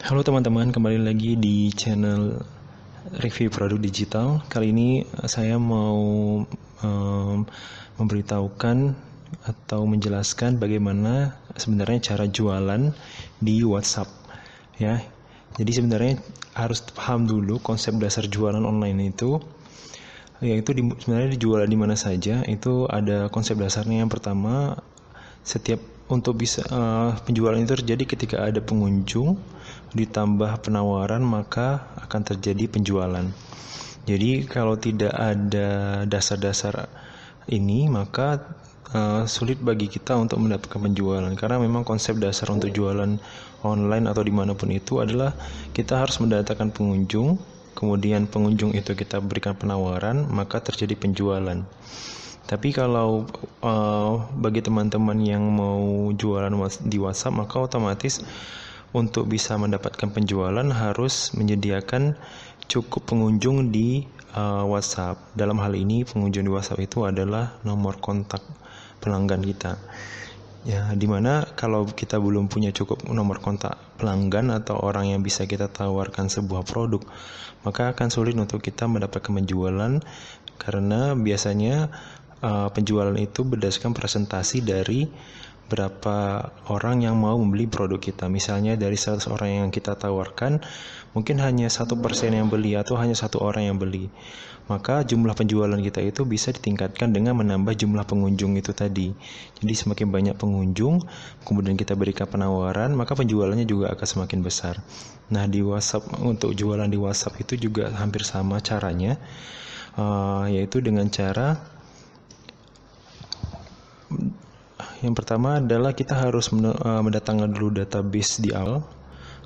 Halo teman-teman, kembali lagi di channel review produk digital. Kali ini saya mau memberitahukan atau menjelaskan bagaimana sebenarnya cara jualan di WhatsApp. Ya, jadi sebenarnya harus paham dulu konsep dasar jualan online itu, yaitu sebenarnya dijual di mana saja. Itu ada konsep dasarnya. Yang pertama, untuk bisa penjualan itu terjadi ketika ada pengunjung ditambah penawaran, maka akan terjadi penjualan. Jadi kalau tidak ada dasar-dasar ini, maka sulit bagi kita untuk mendapatkan penjualan, karena memang konsep dasar untuk jualan online atau dimanapun itu adalah kita harus mendatangkan pengunjung, kemudian pengunjung itu kita berikan penawaran, maka terjadi penjualan. Tapi kalau bagi teman-teman yang mau jualan di WhatsApp, maka otomatis untuk bisa mendapatkan penjualan harus menyediakan cukup pengunjung di WhatsApp. Dalam hal ini pengunjung di WhatsApp itu adalah nomor kontak pelanggan kita. Ya, dimana kalau kita belum punya cukup nomor kontak pelanggan atau orang yang bisa kita tawarkan sebuah produk, maka akan sulit untuk kita mendapatkan penjualan, karena biasanya penjualan itu berdasarkan presentasi dari berapa orang yang mau membeli produk kita. Misalnya dari 100 orang yang kita tawarkan, mungkin hanya 1% yang beli atau hanya 1 orang yang beli. Maka jumlah penjualan kita itu bisa ditingkatkan dengan menambah jumlah pengunjung itu tadi. Jadi semakin banyak pengunjung, kemudian kita berikan penawaran, maka penjualannya juga akan semakin besar. Nah, di WhatsApp, untuk jualan di WhatsApp itu juga hampir sama caranya, yaitu dengan cara yang pertama adalah kita harus mendatangkan dulu database di awal,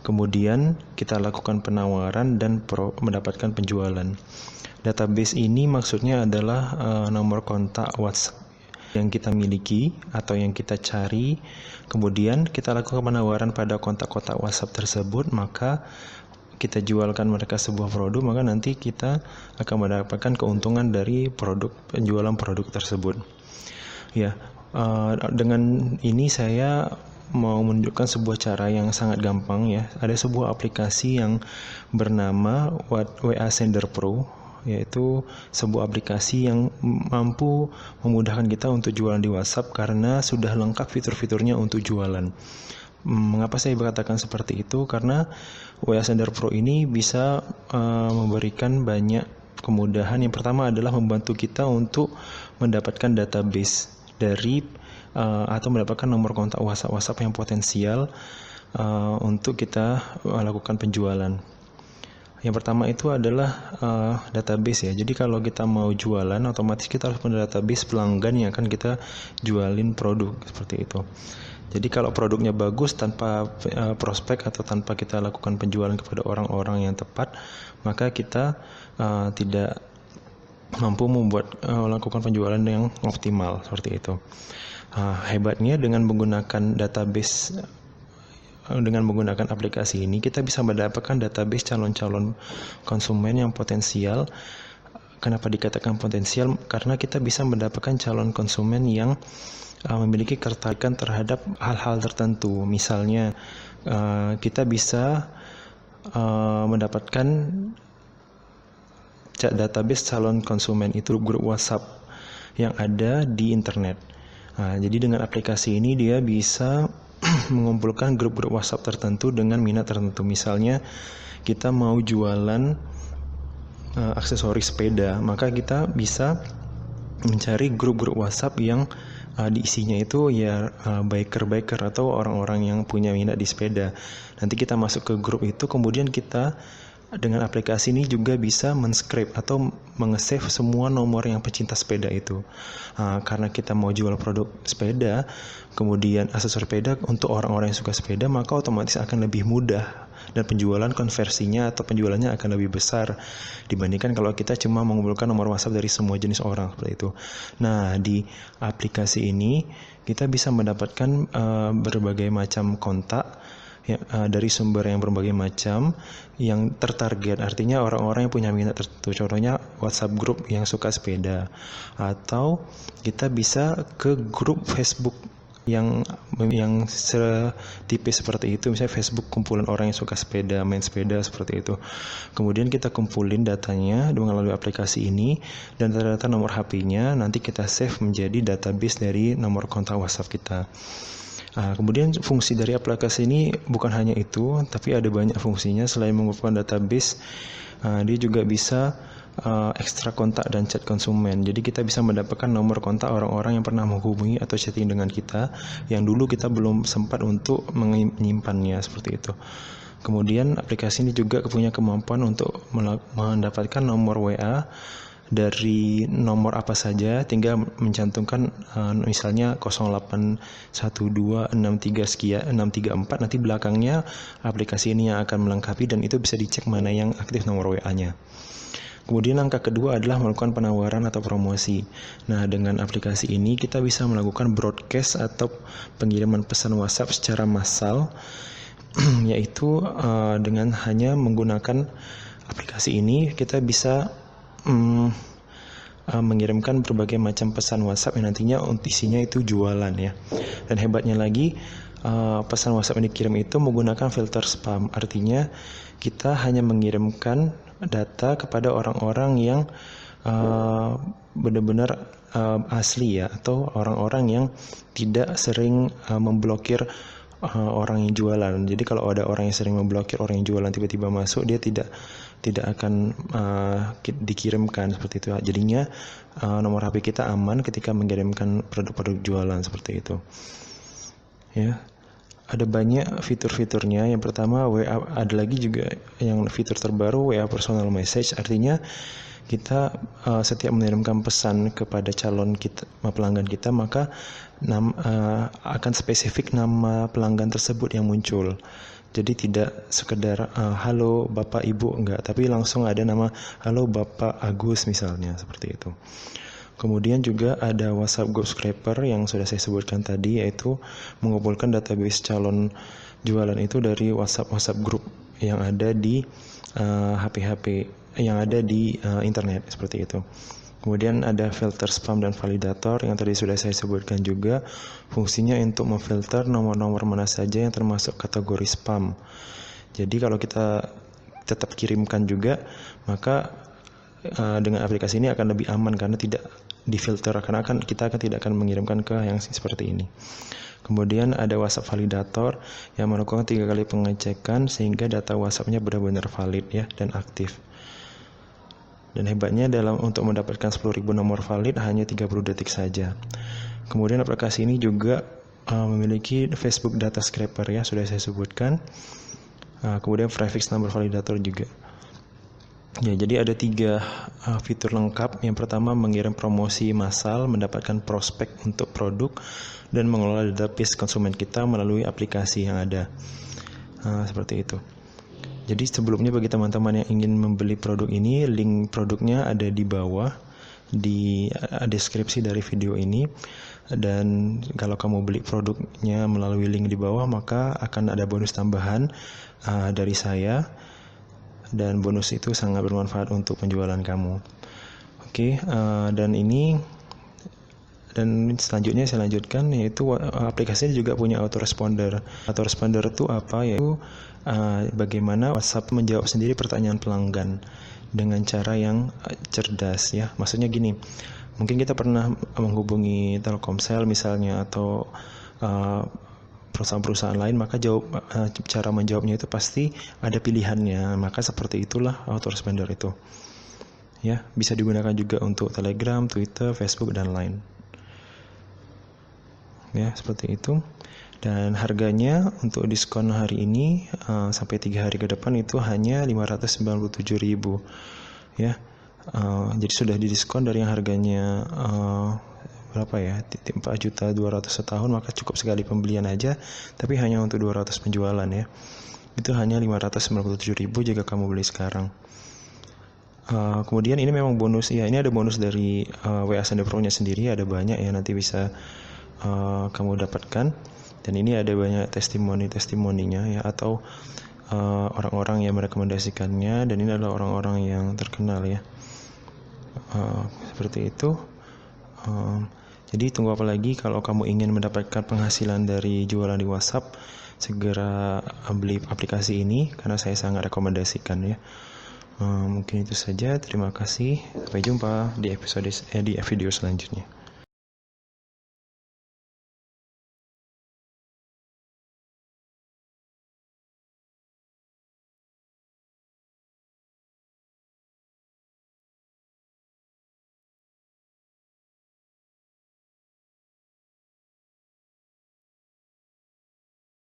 kemudian kita lakukan penawaran dan mendapatkan penjualan. Database ini maksudnya adalah nomor kontak WhatsApp yang kita miliki atau yang kita cari, kemudian kita lakukan penawaran pada kontak-kontak WhatsApp tersebut, maka kita jualkan mereka sebuah produk, maka nanti kita akan mendapatkan keuntungan dari penjualan produk tersebut. Ya, dengan ini saya mau menunjukkan sebuah cara yang sangat gampang ya. Ada sebuah aplikasi yang bernama WA Sender Pro, yaitu sebuah aplikasi yang mampu memudahkan kita untuk jualan di WhatsApp karena sudah lengkap fitur-fiturnya untuk jualan. Mengapa saya berkatakan seperti itu? Karena WA Sender Pro ini bisa memberikan banyak kemudahan. Yang pertama adalah membantu kita untuk mendapatkan database dari atau mendapatkan nomor kontak WhatsApp yang potensial untuk kita lakukan penjualan. Yang pertama itu adalah database ya. Jadi kalau kita mau jualan, otomatis kita harus punya database pelanggan yang akan kita jualin produk, seperti itu. Jadi kalau produknya bagus tanpa prospek atau tanpa kita lakukan penjualan kepada orang-orang yang tepat, maka kita tidak mampu melakukan penjualan yang optimal, seperti itu. Hebatnya dengan menggunakan database, dengan menggunakan aplikasi ini, kita bisa mendapatkan database calon-calon konsumen yang potensial. Kenapa dikatakan potensial? Karena kita bisa mendapatkan calon konsumen yang memiliki ketertarikan terhadap hal-hal tertentu. Misalnya kita bisa mendapatkan database calon konsumen itu grup WhatsApp yang ada di internet. Jadi dengan aplikasi ini dia bisa mengumpulkan grup-grup WhatsApp tertentu dengan minat tertentu. Misalnya kita mau jualan aksesoris sepeda, maka kita bisa mencari grup-grup WhatsApp yang diisinya itu ya biker atau orang-orang yang punya minat di sepeda. Nanti kita masuk ke grup itu, kemudian kita dengan aplikasi ini juga bisa men-scrape atau menge-save semua nomor yang pecinta sepeda itu. Karena kita mau jual produk sepeda, kemudian aksesoris sepeda untuk orang-orang yang suka sepeda, maka otomatis akan lebih mudah dan penjualan konversinya atau penjualannya akan lebih besar dibandingkan kalau kita cuma mengumpulkan nomor WhatsApp dari semua jenis orang, seperti itu. Nah, di aplikasi ini kita bisa mendapatkan berbagai macam kontak dari sumber yang berbagai macam yang tertarget, artinya orang-orang yang punya minat tertentu. Contohnya WhatsApp grup yang suka sepeda, atau kita bisa ke grup Facebook yang setipis seperti itu, misalnya Facebook kumpulan orang yang suka sepeda, main sepeda seperti itu. Kemudian kita kumpulin datanya melalui aplikasi ini dan data-data nomor HP-nya nanti kita save menjadi database dari nomor kontak WhatsApp kita. Kemudian fungsi dari aplikasi ini bukan hanya itu, tapi ada banyak fungsinya. Selain mengumpulkan database, dia juga bisa ekstra kontak dan chat konsumen. Jadi kita bisa mendapatkan nomor kontak orang-orang yang pernah menghubungi atau chatting dengan kita yang dulu kita belum sempat untuk menyimpannya, seperti itu. Kemudian aplikasi ini juga punya kemampuan untuk mendapatkan nomor WA dari nomor apa saja, tinggal mencantumkan misalnya 081263 sekian 634, nanti belakangnya aplikasi ini yang akan melengkapi dan itu bisa dicek mana yang aktif nomor WA-nya. Kemudian langkah kedua adalah melakukan penawaran atau promosi. Nah, dengan aplikasi ini kita bisa melakukan broadcast atau pengiriman pesan WhatsApp secara massal, yaitu dengan hanya menggunakan aplikasi ini kita bisa mengirimkan berbagai macam pesan WhatsApp yang nantinya isinya itu jualan ya. Dan hebatnya lagi, pesan WhatsApp yang dikirim itu menggunakan filter spam. Artinya kita hanya mengirimkan data kepada orang-orang yang benar-benar asli ya, atau orang-orang yang tidak sering memblokir orang yang jualan. Jadi kalau ada orang yang sering memblokir orang yang jualan tiba-tiba masuk, dia tidak akan dikirimkan seperti itu. Jadinya nomor HP kita aman ketika mengirimkan produk-produk jualan seperti itu. Ya. Ada banyak fitur-fiturnya. Yang pertama WA, ada lagi juga yang fitur terbaru WA personal message. Artinya kita setiap mengirimkan pesan kepada calon kita, pelanggan kita, maka akan spesifik nama pelanggan tersebut yang muncul. Jadi tidak sekedar halo Bapak Ibu, enggak, tapi langsung ada nama halo Bapak Agus misalnya, seperti itu. Kemudian juga ada WhatsApp Group Scraper yang sudah saya sebutkan tadi, yaitu mengumpulkan database calon jualan itu dari WhatsApp Group yang ada di HP-HP yang ada di internet, seperti itu. Kemudian ada filter spam dan validator yang tadi sudah saya sebutkan juga. Fungsinya untuk memfilter nomor-nomor mana saja yang termasuk kategori spam. Jadi kalau kita tetap kirimkan juga, maka dengan aplikasi ini akan lebih aman karena tidak difilter, karena kita tidak akan mengirimkan ke yang seperti ini. Kemudian ada WhatsApp validator yang melakukan 3 kali pengecekan sehingga data WhatsApp-nya benar-benar valid ya dan aktif. Dan hebatnya untuk mendapatkan 10.000 nomor valid hanya 30 detik saja. Kemudian aplikasi ini juga memiliki Facebook Data Scraper ya, sudah saya sebutkan. Kemudian prefix number validator juga. Ya, jadi ada 3 fitur lengkap. Yang pertama mengirim promosi massal, mendapatkan prospek untuk produk, dan mengelola database konsumen kita melalui aplikasi yang ada. Seperti itu. Jadi sebelumnya bagi teman-teman yang ingin membeli produk ini, link produknya ada di bawah di deskripsi dari video ini. Dan kalau kamu beli produknya melalui link di bawah, maka akan ada bonus tambahan dari saya. Dan bonus itu sangat bermanfaat untuk penjualan kamu. Oke, dan selanjutnya saya lanjutkan, yaitu aplikasinya juga punya autoresponder. Autoresponder itu apa? Yaitu bagaimana WhatsApp menjawab sendiri pertanyaan pelanggan dengan cara yang cerdas ya. Maksudnya gini, mungkin kita pernah menghubungi Telkomsel misalnya atau perusahaan-perusahaan lain, maka cara menjawabnya itu pasti ada pilihannya. Maka seperti itulah autoresponder itu. Ya, bisa digunakan juga untuk Telegram, Twitter, Facebook dan lain. Ya, seperti itu. Dan harganya untuk diskon hari ini sampai 3 hari ke depan itu hanya 597.000 ya. Jadi sudah didiskon dari yang harganya berapa ya, 4.200.000 setahun, maka cukup sekali pembelian aja, tapi hanya untuk 200 penjualan ya. Itu hanya 597.000 jika kamu beli sekarang. Kemudian ini memang bonus ya, ini ada bonus dari WA Sender Pro-nya sendiri, ada banyak ya, nanti bisa kamu dapatkan. Dan ini ada banyak testimoninya ya, atau orang-orang yang merekomendasikannya, dan ini adalah orang-orang yang terkenal ya. Seperti itu. Jadi tunggu apa lagi? Kalau kamu ingin mendapatkan penghasilan dari jualan di WhatsApp, segera beli aplikasi ini karena saya sangat rekomendasikan ya. Mungkin itu saja. Terima kasih. Sampai jumpa di di video selanjutnya.